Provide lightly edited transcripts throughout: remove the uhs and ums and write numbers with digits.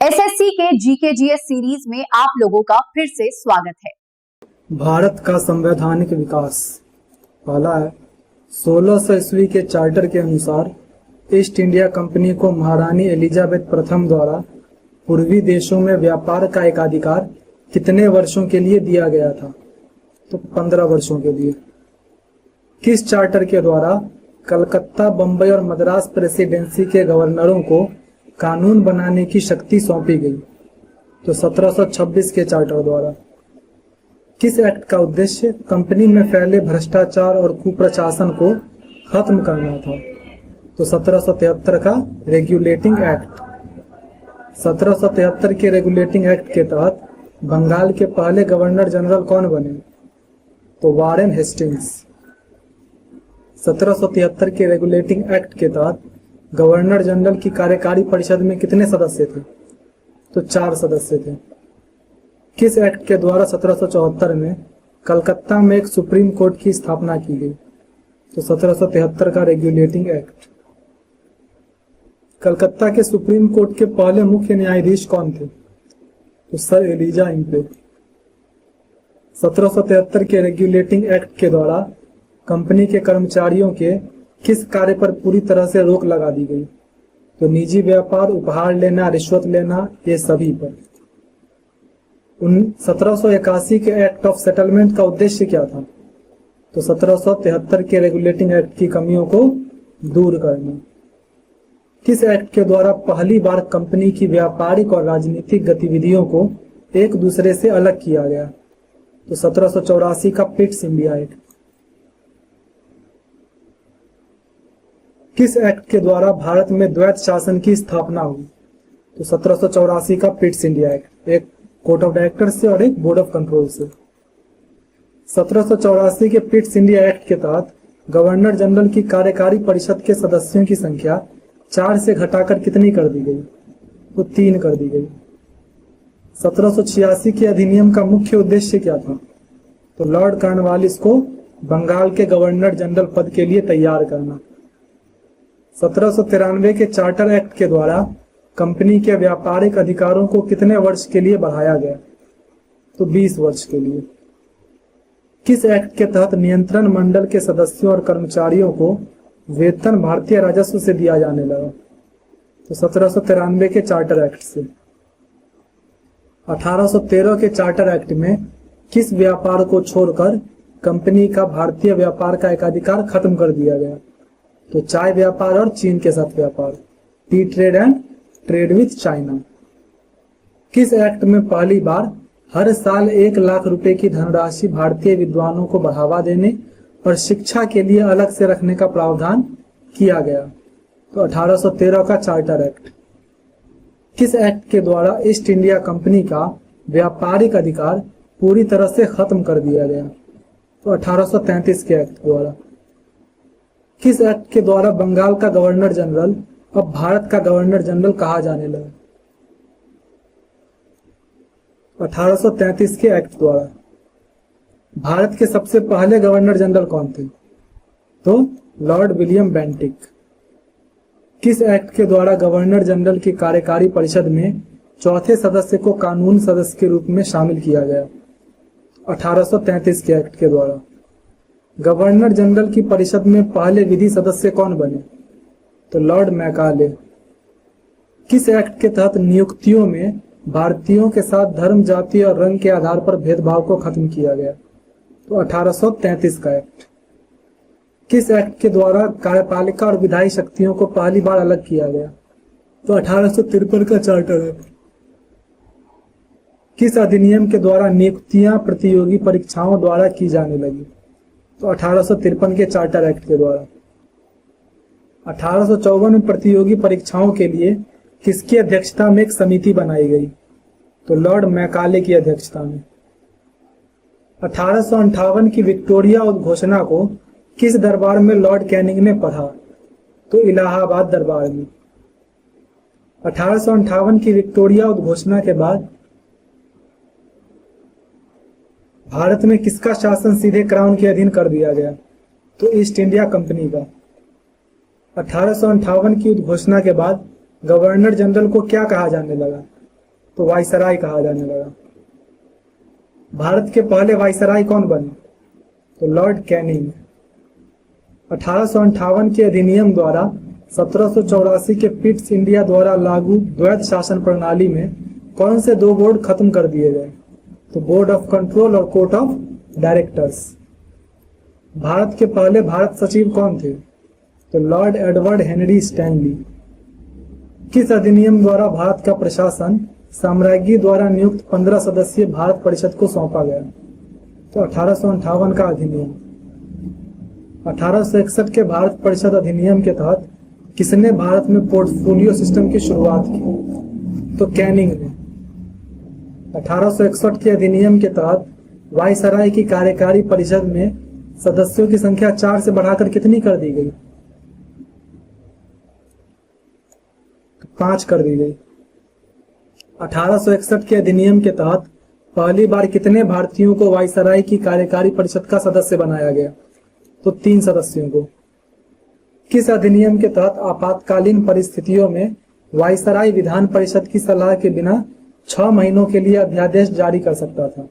SSC के GK GS series में आप लोगों का फिर से स्वागत है। भारत का संवैधानिक विकास। पहला है 1600 ईस्वी के चार्टर के अनुसार ईस्ट इंडिया कंपनी को महारानी एलिजाबेथ प्रथम द्वारा पूर्वी देशों में व्यापार का एकाधिकार कितने वर्षों के लिए दिया गया था? तो 15 वर्षों के लिए। किस चार्टर के द्वारा कलकत्ता, बंबई और मद्रास प्रेसिडेंसी के गवर्नरों को कानून बनाने की शक्ति सौंपी गई? तो 1726 के चार्टर द्वारा। किस एक्ट का उद्देश्य कंपनी में फैले भ्रष्टाचार और कुप्रशासन को खत्म करना था? तो 1773 का रेगुलेटिंग एक्ट। 1773 के रेगुलेटिंग एक्ट के तहत बंगाल के पहले गवर्नर जनरल कौन बने? तो वारेन हेस्टिंग्स। 1773 के रेगुलेटिंग एक्ट के तहत गवर्नर जनरल की कार्यकारी परिषद में कितने सदस्य थे? तो 4 सदस्य थे। किस एक्ट के द्वारा 1774 में कलकत्ता में एक सुप्रीम कोर्ट की स्थापना की गई? तो 1773 का रेगुलेटिंग एक्ट। कलकत्ता के सुप्रीम कोर्ट के पहले मुख्य न्यायाधीश कौन थे? तो सर एलिजा इम्पे। 1773 के रेगुलेटिंग एक्ट के द्वारा कंपनी के कर्मचारियों के किस कार्य पर पूरी तरह से रोक लगा दी गई? तो निजी व्यापार, उपहार लेना, रिश्वत लेना, ये सभी पर। 1781 के एक्ट ऑफ सेटलमेंट का उद्देश्य क्या था? तो 1773 के रेगुलेटिंग एक्ट की कमियों को दूर करना। किस एक्ट के द्वारा पहली बार कंपनी की व्यापारिक और राजनीतिक गतिविधियों को एक दूसरे से अलग किया गया? तो 1784 का पिट्स इंडिया एक्ट। किस एक्ट के द्वारा भारत में द्वैत शासन की स्थापना हुई? तो 1784 का पिट्स इंडिया एक्ट, एक कोर्ट ऑफ डायरेक्टर से और एक बोर्ड ऑफ कंट्रोल से। 1784 के पिट्स इंडिया एक्ट के तहत गवर्नर जनरल की कार्यकारी परिषद के सदस्यों की संख्या 4 से घटाकर कितनी कर दी गई? तो 3 कर दी गई। 1786 के अधिनियम का मुख्य उद्देश्य क्या था? तो लॉर्ड कॉर्नवालिस को बंगाल के गवर्नर जनरल पद के लिए तैयार करना। 1793 के चार्टर एक्ट के द्वारा कंपनी के व्यापारिक अधिकारों को कितने वर्ष के लिए बढ़ाया गया? तो 20 वर्ष के लिए। किस एक्ट के तहत नियंत्रण मंडल के सदस्यों और कर्मचारियों को वेतन भारतीय राजस्व से दिया जाने लगा? तो 1793 के चार्टर एक्ट से। 1813 के चार्टर एक्ट में किस व्यापार को छोड़कर कंपनी का भारतीय व्यापार का एकाधिकार खत्म कर दिया गया? तो चाय व्यापार और चीन के साथ व्यापार, T trade and trade with China. किस एक्ट में पहली बार हर साल 1 लाख रुपए की धनराशि भारतीय विद्वानों को बढ़ावा देने और शिक्षा के लिए अलग से रखने का प्रावधान किया गया? तो 1813 का चार्टर एक्ट। किस एक्ट के द्वारा ईस्ट इंडिया कंपनी का व्यापारिक अधिकार पूरी तरह से खत्म कर दिया गया? तो 1833 के एक्ट द्वारा। किस एक्ट के द्वारा बंगाल का गवर्नर जनरल अब भारत का गवर्नर जनरल कहा जाने लगा? 1833 के एक्ट द्वारा। भारत के सबसे पहले गवर्नर जनरल कौन थे? तो लॉर्ड विलियम बेंटिक। किस एक्ट के द्वारा गवर्नर जनरल की कार्यकारी परिषद में चौथे सदस्य को कानून सदस्य के रूप में शामिल किया गया? 1833 के एक्ट के द्वारा। गवर्नर जनरल की परिषद में पहले विधि सदस्य कौन बने? तो लॉर्ड मैकाले। किस एक्ट के तहत नियुक्तियों में भारतीयों के साथ धर्म, जाति और रंग के आधार पर भेदभाव को खत्म किया गया? तो 1833 का एक्ट। किस एक्ट के द्वारा कार्यपालिका और विधायी शक्तियों को पहली बार अलग किया गया? तो 1853 का चार्टर एक्ट। किस अधिनियम के द्वारा नियुक्तियां प्रतियोगी परीक्षाओं द्वारा की जाने लगी? तो 1853 के चार्टर एक्ट के द्वारा। 1854 में प्रतियोगी परीक्षाओं के लिए किसकी अध्यक्षता में एक समिति बनाई गई? तो लॉर्ड मैकाले की अध्यक्षता में। 1858 की विक्टोरिया उद्घोषणा को किस दरबार में लॉर्ड कैनिंग ने पढ़ा? तो इलाहाबाद दरबार में। 1858 की विक्टोरिया उद्घोषणा के बाद भारत में किसका शासन सीधे क्राउन के अधीन कर दिया गया? तो ईस्ट इंडिया कंपनी का। 1858 की उद्घोषणा के बाद गवर्नर जनरल को क्या कहा जाने लगा? तो वायसराय कहा जाने लगा। भारत के पहले वायसराय कौन बने? तो लॉर्ड कैनिंग। 1858 के अधिनियम द्वारा 1784 के पिट्स इंडिया द्वारा लागू द्वैध शासन प्रणाली में कौन से दो बोर्ड खत्म कर दिए गए? तो बोर्ड ऑफ कंट्रोल और कोर्ट ऑफ डायरेक्टर्स। भारत के पहले भारत सचिव कौन थे? तो लॉर्ड एडवर्ड हेनरी स्टैनली। किस अधिनियम द्वारा भारत का प्रशासन साम्राज्ञी द्वारा नियुक्त 15 सदस्यीय भारत परिषद को सौंपा गया? तो 1858 का अधिनियम। 1861 के भारत परिषद अधिनियम के तहत किसने भारत में पोर्टफोलियो सिस्टम की शुरुआत की? तो कैनिंग ने। 1861 के अधिनियम के तहत वायसराय की कार्यकारी परिषद में सदस्यों की संख्या 4 से बढ़ाकर कितनी कर दी गई? 5 कर दी गई। 1861 के अधिनियम के तहत पहली बार कितने भारतीयों को वायसराय की कार्यकारी परिषद का सदस्य बनाया गया? तो 3 सदस्यों को। किस अधिनियम के तहत आपातकालीन परिस्थितियों में वायसराय विधान परिषद की सलाह के बिना 6 महीनों के लिए अध्यादेश जारी कर सकता था?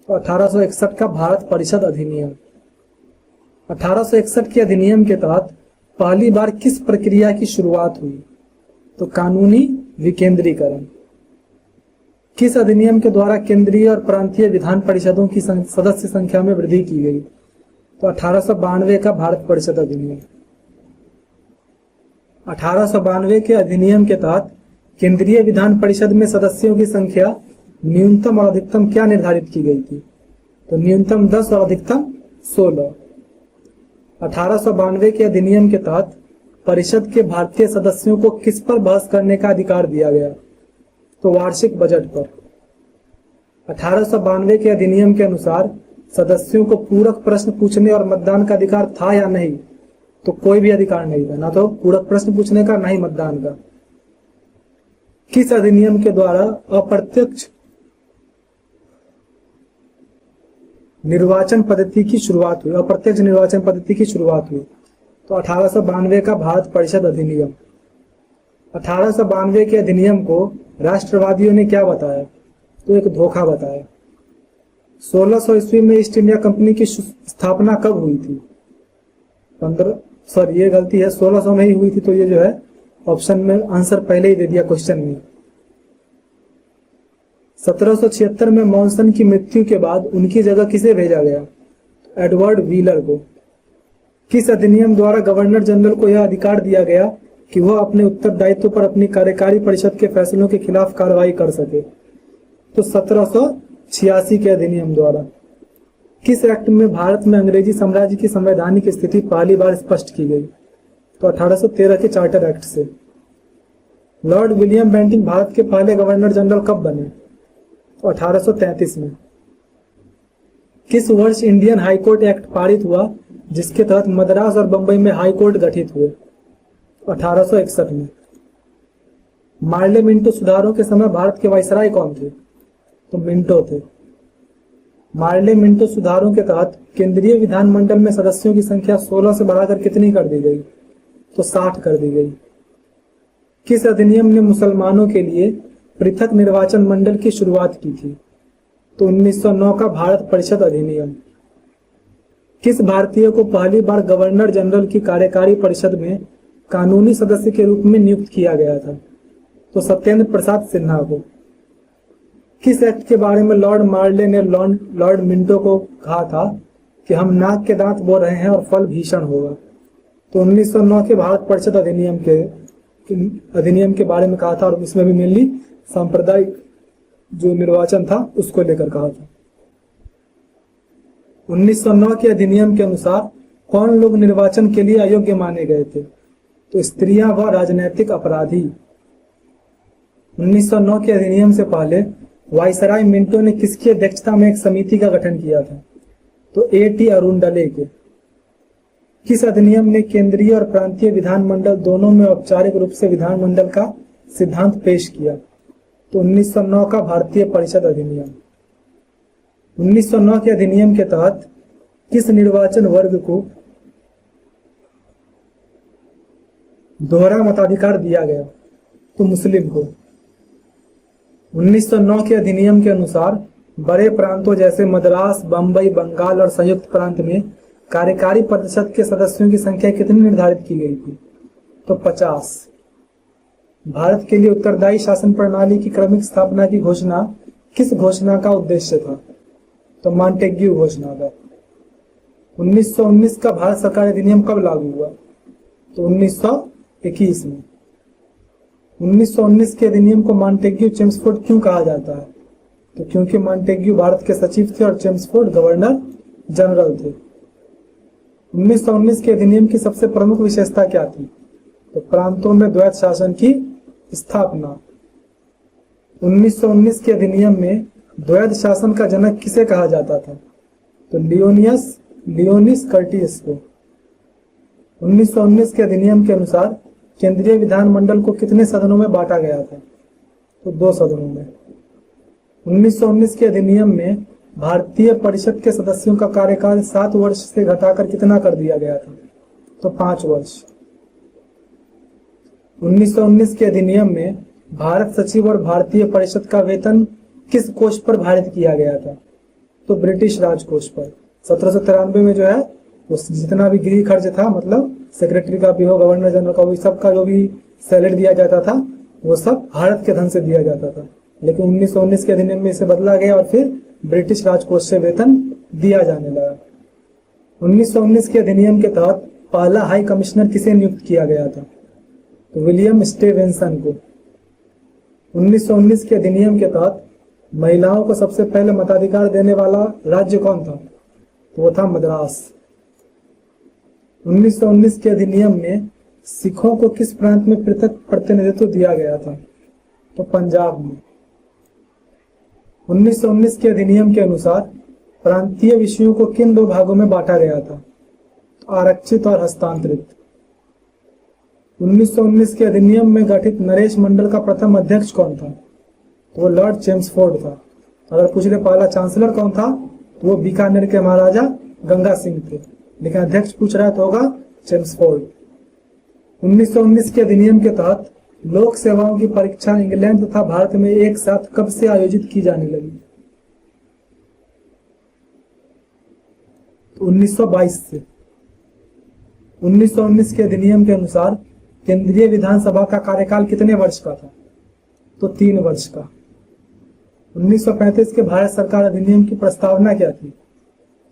तो 1861 का भारत परिषद अधिनियम। 1861 के अधिनियम के तहत पहली बार किस प्रक्रिया की शुरुआत हुई? तो कानूनी विकेंद्रीकरण। किस अधिनियम के द्वारा केंद्रीय और प्रांतीय विधान परिषदों की सदस्य संख्या में वृद्धि की गई? तो 1892 का भारत परिषद अधिनियम। 1892 के अधिनियम के तहत केंद्रीय विधान परिषद में सदस्यों की संख्या न्यूनतम और अधिकतम क्या निर्धारित की गई थी? तो न्यूनतम 10 और अधिकतम 16। 1892 के अधिनियम के तहत परिषद के भारतीय सदस्यों को किस पर बहस करने का अधिकार दिया गया? तो वार्षिक बजट पर। 1892 के अधिनियम के अनुसार सदस्यों को पूरक प्रश्न पूछने और मतदान का अधिकार था या नहीं? तो कोई भी अधिकार नहीं था, ना तो पूरक प्रश्न पूछने का, ना ही मतदान का। किस अधिनियम के द्वारा अप्रत्यक्ष निर्वाचन पद्धति की शुरुआत हुई? अप्रत्यक्ष निर्वाचन पद्धति की शुरुआत हुई तो 1892 का भारत परिषद अधिनियम। 1892 के अधिनियम को राष्ट्रवादियों ने क्या बताया? तो एक धोखा बताया। 1600 ईस्वी में ईस्ट इंडिया कंपनी की स्थापना कब हुई थी? ये गलती है, 1600 में ही हुई थी, तो ये जो है ऑप्शन में आंसर पहले ही दे दिया क्वेश्चन में। 1776 में मॉनसन की मृत्यु के बाद उनकी जगह किसे भेजा गया? एडवर्ड व्हीलर को। किस अधिनियम द्वारा गवर्नर जनरल को यह अधिकार दिया गया कि वह अपने उत्तरदायित्व पर अपनी कार्यकारी परिषद के फैसलों के खिलाफ कार्रवाई कर सके? तो 1786 के अधिनियम द्वारा। किस एक्ट में भारत में अंग्रेजी साम्राज्य की संवैधानिक स्थिति पहली बार स्पष्ट की गई? तो 1813 के चार्टर एक्ट से। लॉर्ड विलियम बेंटिंक भारत के पहले गवर्नर जनरल कब बने? तो 1833 में। किस वर्ष इंडियन हाईकोर्ट एक्ट पारित हुआ जिसके तहत मद्रास और बंबई में हाईकोर्ट गठित हुए? 1861 में। मार्ले मिंटो सुधारों के समय भारत के वायसराय कौन थे? तो मिंटो थे। मार्ले मिंटो सुधारों के तहत केंद्रीय विधानमंडल में सदस्यों की संख्या 16 से बढ़ाकर कितनी कर दी गई? तो 60 कर दी गई। किस अधिनियम ने मुसलमानों के लिए पृथक निर्वाचन मंडल की शुरुआत की थी? तो 1909 का भारत परिषद अधिनियम। किस भारतीय को पहली बार गवर्नर जनरल की कार्यकारी परिषद में कानूनी सदस्य के रूप में नियुक्त किया गया था? तो सत्येंद्र प्रसाद सिन्हा को। किस एक्ट के बारे में लॉर्ड मार्ले ने लॉर्ड मिंटो को कहा था कि हम नाक के दांत बो रहे हैं और फल भीषण होगा? तो 1909 के भारत परिषद अधिनियम के बारे में कहा था, और इसमें भी मेनली सांप्रदायिक जो निर्वाचन था उसको लेकर कहा था। 1909 के अधिनियम के अनुसार कौन लोग निर्वाचन के लिए अयोग्य माने गए थे? तो स्त्रियां व राजनैतिक अपराधी। 1909 के अधिनियम से पहले वायसराय मिंटो ने किसकी अध्यक्षता में एक समिति का गठन किया था? तो A.T. अरुणडले के। किस अधिनियम ने केंद्रीय और प्रांतीय विधानमंडल दोनों में औपचारिक रूप से विधानमंडल का सिद्धांत पेश किया? तो 1909 का भारतीय परिषद अधिनियम। 1909 के अधिनियम के तहत किस निर्वाचन वर्ग को दोहरा मताधिकार दिया गया? तो मुस्लिम को। 1909 के अधिनियम के अनुसार बड़े प्रांतों जैसे मद्रास, बंबई, बंगाल और संयुक्त प्रांत में कार्यकारी परिषद के सदस्यों की संख्या कितनी निर्धारित की गई थी? तो 50। भारत के लिए उत्तरदायी शासन प्रणाली की क्रमिक स्थापना की घोषणा किस घोषणा का उद्देश्य था? तो मॉन्टेग्यू घोषणा का। 1919 का भारत सरकार अधिनियम कब लागू हुआ? तो 1921 में। 1919 के अधिनियम को मॉन्टेग्यू चेम्सफोर्ड क्यों कहा जाता है? तो क्योंकि मॉन्टेग्यू भारत के सचिव थे और चेम्सफोर्ड गवर्नर जनरल थे। 1919 के अधिनियम की सबसे प्रमुख विशेषता क्या थी? तो प्रांतों में द्वैत शासन की स्थापना। 1919 के अधिनियम में द्वैत शासन का जनक किसे कहा जाता था? तो लियोनिस कर्टियस को। 1919 के अधिनियम के अनुसार केंद्रीय विधानमंडल को कितने सदनों में बांटा गया था? तो 2 सदनों में। 1919 के अधिनियम में भारतीय परिषद के सदस्यों का कार्यकाल 7 वर्ष से घटाकर कितना कर दिया गया था? तो 5 वर्ष। 1919 के अधिनियम में भारत सचिव और भारतीय परिषद का वेतन किस कोष पर भारित किया गया था? तो ब्रिटिश राजकोष पर। 1793 में जो है वो जितना भी गृह खर्च था, मतलब सेक्रेटरी का भी हो, गवर्नर जनरल का भी, सबका जो भी सैलरी दिया जाता था वो सब भारत के धन से दिया जाता था। लेकिन 1919 के अधिनियम में इसे बदला गया और फिर ब्रिटिश राजकोष से वेतन दिया जाने लगा। 1919 के अधिनियम के तहत पहला हाई कमिश्नर किसे नियुक्त किया गया था? तो विलियम स्टेवेंसन को। 1919 के अधिनियम के तहत महिलाओं को सबसे पहले मताधिकार देने वाला राज्य कौन था? तो वो था मद्रास। 1919 के अधिनियम में सिखों को किस प्रांत में पृथक प्रतिनिधित्व दिया गया था? तो पंजाब में। 1919 के अधिनियम के अनुसार प्रांतीय विषयों को किन 2 भागों में बांटा गया था? तो आरक्षित और हस्तांतरित। 1919 के अधिनियम में गठित नरेश मंडल का प्रथम अध्यक्ष कौन था? तो वो लॉर्ड चेम्सफोर्ड था। अगर पूछ ले पहला चांसलर कौन था, तो वो बीकानेर के महाराजा गंगा सिंह थे। लेकिन अध्यक्ष पूछ रहा है तो होगा चेम्सफोर्ड। 1919 के अधिनियम के तहत लोक सेवाओं की परीक्षा इंग्लैंड तथा भारत में एक साथ कब से आयोजित की जाने लगी? तो 1922 से। 1919 के अधिनियम के अनुसार केंद्रीय विधानसभा का कार्यकाल कितने वर्ष का था? तो 3 वर्ष का। 1935 के भारत सरकार अधिनियम की प्रस्तावना क्या थी?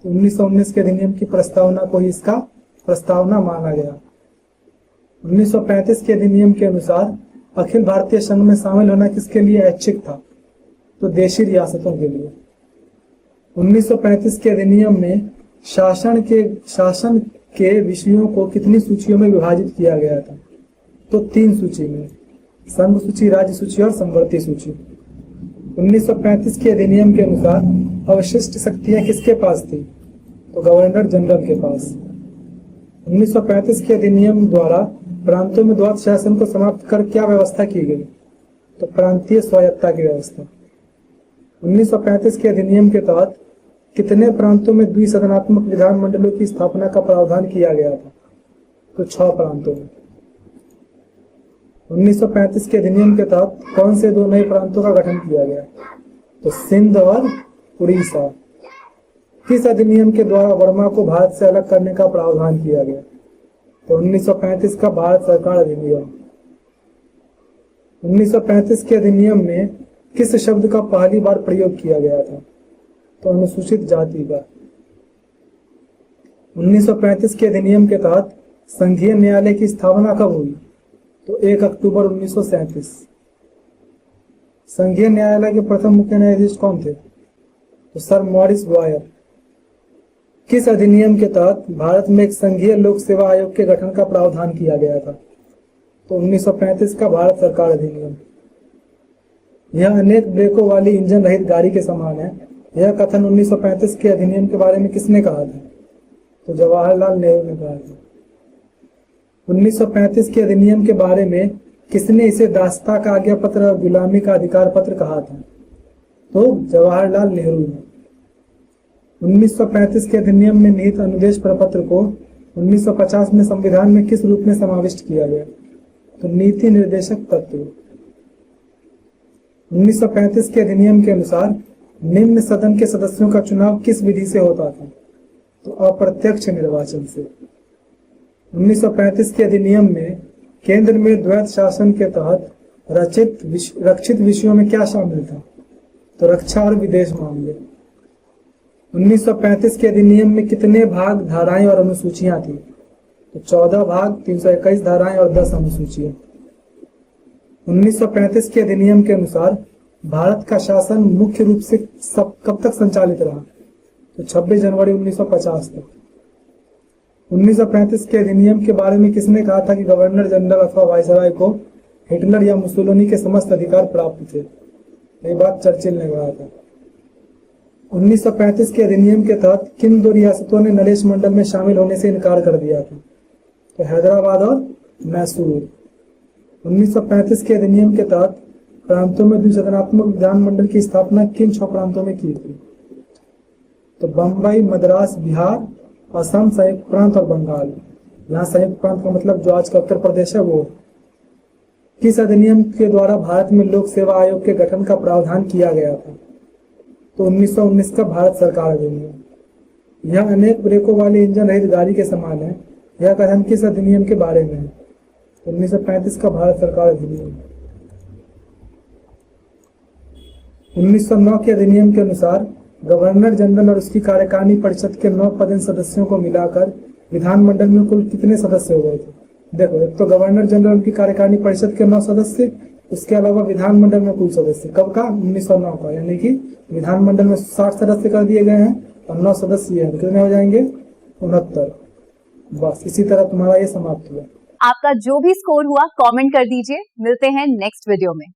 तो 1919 के अधिनियम की प्रस्तावना को ही इसका प्रस्तावना माना गया। 1935 के अधिनियम के अनुसार अखिल भारतीय संघ में शामिल होना किसके लिए ऐच्छिक था? तो देशी रियासतों के लिए। 1935 के अधिनियम में शासन के विषयों को कितनी सूचियों में विभाजित किया गया था? तो 3 सूची में, संघ सूची, राज्य सूची और समवर्ती सूची। 1935 के अधिनियम के अनुसार अवशिष्ट शक्तियां किसके पास थी? तो गवर्नर जनरल के पास। 1935 के अधिनियम द्वारा प्रांतों में द्वैत शासन को समाप्त कर क्या व्यवस्था की गई? तो प्रांतीय स्वायत्तता की व्यवस्था। 1935 के अधिनियम के तहत कितने प्रांतों में द्विसदनात्मक विधानमंडलों की स्थापना का प्रावधान किया गया था? तो 6 प्रांतों में। 1935 के अधिनियम के तहत कौन से 2 नए प्रांतों का गठन किया गया? तो सिंध और उड़ीसा। किस अधिनियम के द्वारा वर्मा को भारत से अलग करने का प्रावधान किया गया? तो 1935 का भारत सरकार अधिनियम। 1935 के अधिनियम में किस शब्द का पहली बार प्रयोग किया गया था? तो अनुसूचित जाति का। 1935 के अधिनियम के तहत संघीय न्यायालय की स्थापना कब हुई? तो 1 अक्टूबर 1937। संघीय न्यायालय के प्रथम मुख्य न्यायाधीश कौन थे? तो सर मॉरिस बॉयर। किस अधिनियम के तहत भारत में एक संघीय लोक सेवा आयोग के गठन का प्रावधान किया गया था? तो 1935 का भारत सरकार अधिनियम। यह अनेक ब्रेकों वाली इंजन रहित गाड़ी के समान है। यह कथन 1935 के अधिनियम के बारे में किसने कहा था? तो जवाहरलाल नेहरू ने कहा था। 1935 के अधिनियम के बारे में किसने इसे दास्ता का आज्ञा पत्र और गुलामी का अधिकार पत्र कहा था? तो जवाहरलाल नेहरू ने। 1935 के अधिनियम में निहित अनुदेश प्रपत्र को 1950 में संविधान में किस रूप में समाविष्ट किया गया? तो नीति निर्देशक तत्व। 1935 के अधिनियम के अनुसार निम्न सदन के सदस्यों का चुनाव किस विधि से होता था? तो अप्रत्यक्ष निर्वाचन से। 1935 के अधिनियम में केंद्र में द्वैत शासन के तहत रक्षित विषयों में क्या शामिल था? तो रक्षा और विदेश मामले। 1935 के अधिनियम में कितने भाग, धाराएं और अनुसूचियां थी? तो 14 भाग, 321 धाराएं और 10 अनुसूचियां। 1935 के अधिनियम के अनुसार भारत का शासन मुख्य रूप से कब तक संचालित रहा? तो 26 जनवरी 1950 तक। 1935 के अधिनियम के बारे में किसने कहा था कि गवर्नर जनरल अथवा वायसराय को हिटलर या मुसोलिनी के समस्त अधिकार प्राप्त थे? ये बात चर्चिल ने कहा था। 1935 के अधिनियम के तहत किन दो रियासतों ने नरेश मंडल में शामिल होने से इनकार कर दिया था? तो हैदराबाद और मैसूर। 1935 के अधिनियम के तहत प्रांतों में द्विसदनात्मक विधानमंडल की स्थापना किन 6 प्रांतों में की थी? तो बम्बई, मद्रास, बिहार, असम, संयुक्त प्रांत और बंगाल। यहाँ संयुक्त प्रांत का मतलब जो आज का उत्तर प्रदेश है वो। किस अधिनियम के द्वारा भारत में लोक सेवा आयोग के गठन का प्रावधान किया गया था? तो 1919 का भारत सरकार अधिनियम। यह अनेक ब्रेकों वाले इंजन रहित गाड़ी के समान है। यह कथन किस अधिनियम के बारे में है? तो 1935 का भारत सरकार अधिनियम। 1909 के अधिनियम के अनुसार गवर्नर जनरल और उसकी कार्यकारिणी परिषद के 9 पदेन सदस्यों को मिलाकर विधानमंडल में कुल कितने सदस्य हो गए थे? देखो, एक तो गवर्नर जनरल की कार्यकारिणी परिषद के 9 सदस्य, उसके अलावा विधानमंडल में कुल सदस्य। कब का? 1909 का। यानी कि विधानमंडल में 60 सदस्य कर दिए गए हैं और 9 सदस्य हैं। कितने हो जाएंगे? 69। बस इसी तरह तुम्हारा ये समाप्त हुआ। आपका जो भी स्कोर हुआ कमेंट कर दीजिए। मिलते हैं नेक्स्ट वीडियो में।